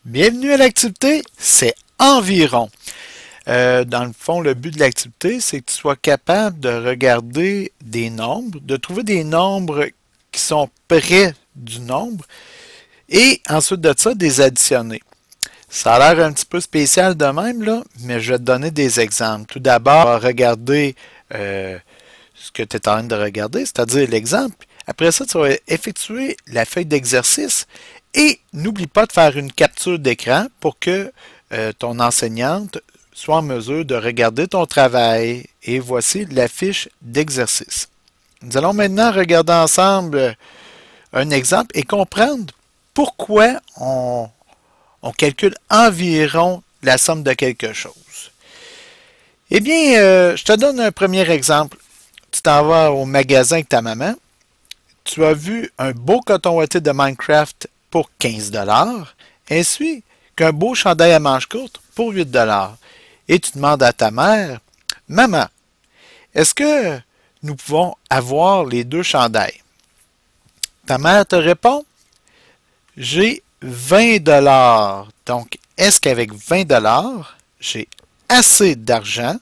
Bienvenue à l'activité, c'est environ. Dans le fond, le but de l'activité, c'est que tu sois capable de regarder des nombres, de trouver des nombres qui sont près du nombre et ensuite de ça, des additionner. Ça a l'air un petit peu spécial de même, là, mais je vais te donner des exemples. Tout d'abord, regarder ce que tu es en train de regarder, c'est-à-dire l'exemple. Après ça, tu vas effectuer la feuille d'exercice et n'oublie pas de faire une capture d'écran pour que ton enseignante soit en mesure de regarder ton travail. Et voici la fiche d'exercice. Nous allons maintenant regarder ensemble un exemple et comprendre pourquoi on calcule environ la somme de quelque chose. Eh bien, je te donne un premier exemple. Tu t'en vas au magasin avec ta maman. Tu as vu un beau coton ouaté de Minecraft pour 15 $, ainsi qu'un beau chandail à manches courtes pour 8 $. Et tu demandes à ta mère, « Maman, est-ce que nous pouvons avoir les deux chandails? » Ta mère te répond, « J'ai 20 $. Donc, est-ce qu'avec 20 $, j'ai assez d'argent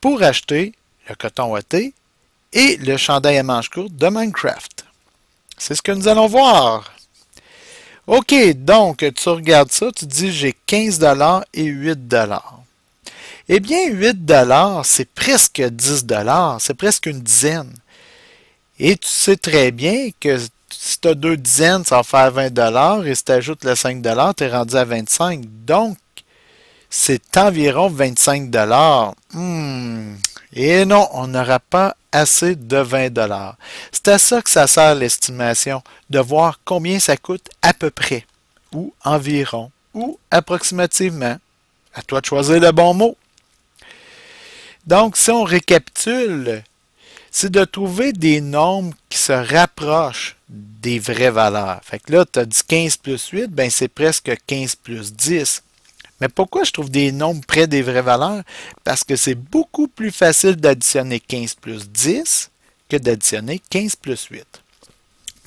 pour acheter le coton ouaté et le chandail à manches courtes de Minecraft? C'est ce que nous allons voir. OK, donc tu regardes ça, tu dis j'ai 15 $ et 8 $. Eh bien, 8 $, c'est presque 10 $, c'est presque une dizaine. Et tu sais très bien que si tu as deux dizaines, ça va faire 20 $, et si tu ajoutes le 5 $, tu es rendu à 25 $. Donc, c'est environ 25 $. Et non, on n'aura pas assez de 20 $. C'est à ça que ça sert l'estimation, de voir combien ça coûte à peu près, ou environ, ou approximativement. À toi de choisir le bon mot. Donc, si on récapitule, c'est de trouver des nombres qui se rapprochent des vraies valeurs. Fait que là, tu as dit 15 plus 8, ben c'est presque 15 plus 10. Mais pourquoi je trouve des nombres près des vraies valeurs? Parce que c'est beaucoup plus facile d'additionner 15 plus 10 que d'additionner 15 plus 8.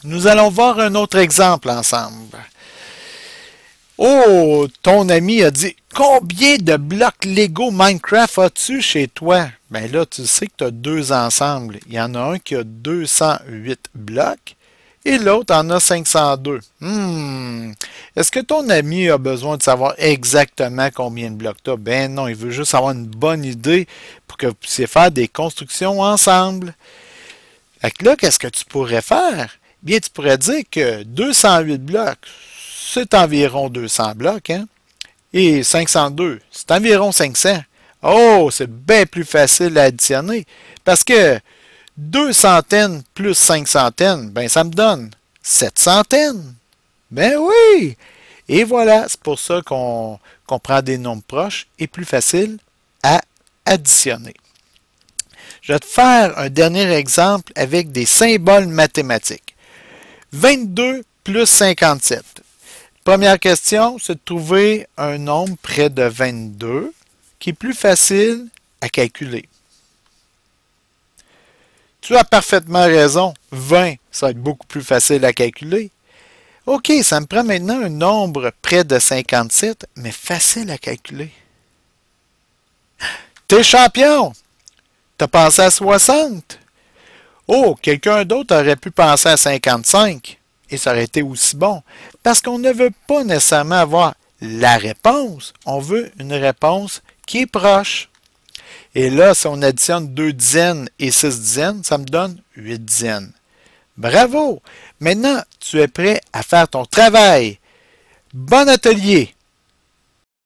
Nous allons voir un autre exemple ensemble. Oh, ton ami a dit, combien de blocs Lego Minecraft as-tu chez toi? Bien là, tu sais que tu as deux ensembles. Il y en a un qui a 208 blocs et l'autre en a 502. Est-ce que ton ami a besoin de savoir exactement combien de blocs tu as? Ben non, il veut juste avoir une bonne idée pour que vous puissiez faire des constructions ensemble. Fait que là, qu'est-ce que tu pourrais faire? Bien, tu pourrais dire que 208 blocs, c'est environ 200 blocs, hein? Et 502, c'est environ 500. Oh, c'est bien plus facile à additionner. Parce que 2 centaines plus 5 centaines, ben ça me donne 7 centaines. Ben oui! Et voilà, c'est pour ça qu'on prend des nombres proches et plus faciles à additionner. Je vais te faire un dernier exemple avec des symboles mathématiques. 22 plus 57. Première question, c'est de trouver un nombre près de 22 qui est plus facile à calculer. Tu as parfaitement raison. 20, ça va être beaucoup plus facile à calculer. OK, ça me prend maintenant un nombre près de 57, mais facile à calculer. T'es champion! T'as pensé à 60? Oh, quelqu'un d'autre aurait pu penser à 55. Et ça aurait été aussi bon. Parce qu'on ne veut pas nécessairement avoir la réponse. On veut une réponse qui est proche. Et là, si on additionne 2 dizaines et 6 dizaines, ça me donne 8 dizaines. Bravo! Maintenant, tu es prêt à faire ton travail. Bon atelier!